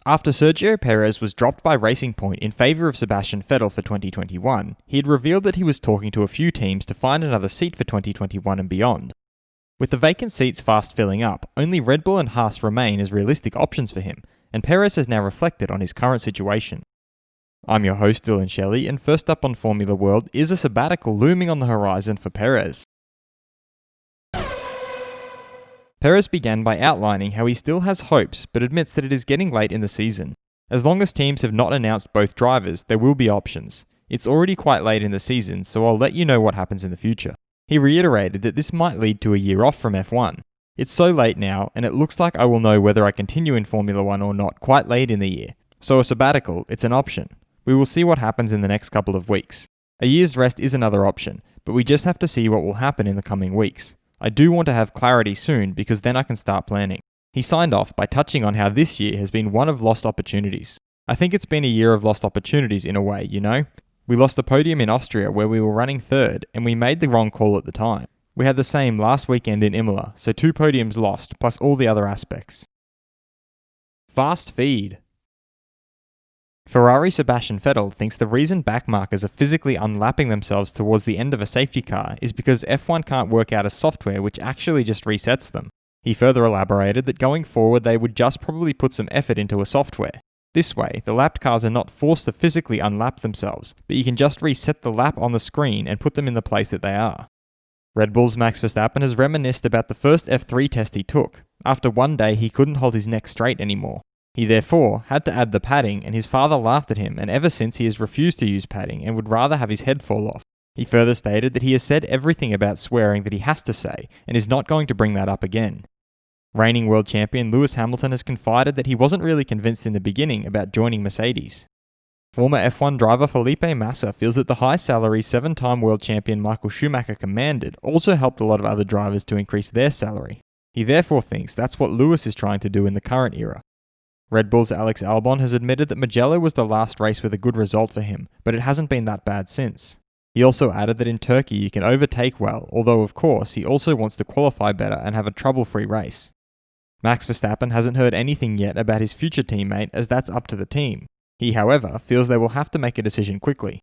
After Sergio Perez was dropped by Racing Point in favour of Sebastian Vettel for 2021, he had revealed that he was talking to a few teams to find another seat for 2021 and beyond. With the vacant seats fast filling up, only Red Bull and Haas remain as realistic options for him, and Perez has now reflected on his current situation. I'm your host Dillon Shelley, and first up on Formula World is a sabbatical looming on the horizon for Perez. Perez began by outlining how he still has hopes, but admits that it is getting late in the season. As long as teams have not announced both drivers, there will be options. It's already quite late in the season, so I'll let you know what happens in the future. He reiterated that this might lead to a year off from F1. It's so late now, and it looks like I will know whether I continue in Formula 1 or not quite late in the year. So a sabbatical, it's an option. We will see what happens in the next couple of weeks. A year's rest is another option, but we just have to see what will happen in the coming weeks. I do want to have clarity soon because then I can start planning. He signed off by touching on how this year has been one of lost opportunities. I think it's been a year of lost opportunities in a way, you know? We lost the podium in Austria where we were running third and we made the wrong call at the time. We had the same last weekend in Imola, so 2 podiums lost plus all the other aspects. Fast feed. Ferrari Sebastian Vettel thinks the reason backmarkers are physically unlapping themselves towards the end of a safety car is because F1 can't work out a software which actually just resets them. He further elaborated that going forward they would just probably put some effort into a software. This way, the lapped cars are not forced to physically unlap themselves, but you can just reset the lap on the screen and put them in the place that they are. Red Bull's Max Verstappen has reminisced about the first F3 test he took. After one day he couldn't hold his neck straight anymore. He therefore had to add the padding, and his father laughed at him, and ever since he has refused to use padding and would rather have his head fall off. He further stated that he has said everything about swearing that he has to say, and is not going to bring that up again. Reigning world champion Lewis Hamilton has confided that he wasn't really convinced in the beginning about joining Mercedes. Former F1 driver Felipe Massa feels that the high salary 7-time world champion Michael Schumacher commanded also helped a lot of other drivers to increase their salary. He therefore thinks that's what Lewis is trying to do in the current era. Red Bull's Alex Albon has admitted that Mugello was the last race with a good result for him, but it hasn't been that bad since. He also added that in Turkey you can overtake well, although of course he also wants to qualify better and have a trouble-free race. Max Verstappen hasn't heard anything yet about his future teammate, as that's up to the team. He, however, feels they will have to make a decision quickly.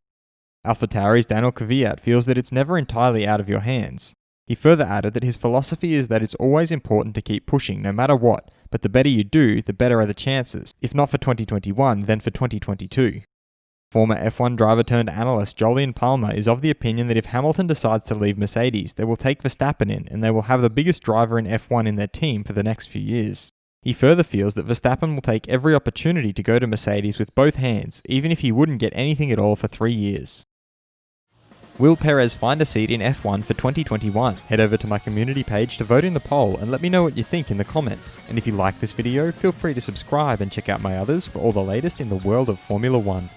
AlphaTauri's Daniel Kvyat feels that it's never entirely out of your hands. He further added that his philosophy is that it's always important to keep pushing no matter what, but the better you do, the better are the chances, if not for 2021, then for 2022. Former F1 driver turned analyst Jolyon Palmer is of the opinion that if Hamilton decides to leave Mercedes, they will take Verstappen in and they will have the biggest driver in F1 in their team for the next few years. He further feels that Verstappen will take every opportunity to go to Mercedes with both hands, even if he wouldn't get anything at all for 3 years. Will Perez find a seat in F1 for 2021? Head over to my community page to vote in the poll and let me know what you think in the comments. And if you like this video, feel free to subscribe and check out my others for all the latest in the world of Formula 1.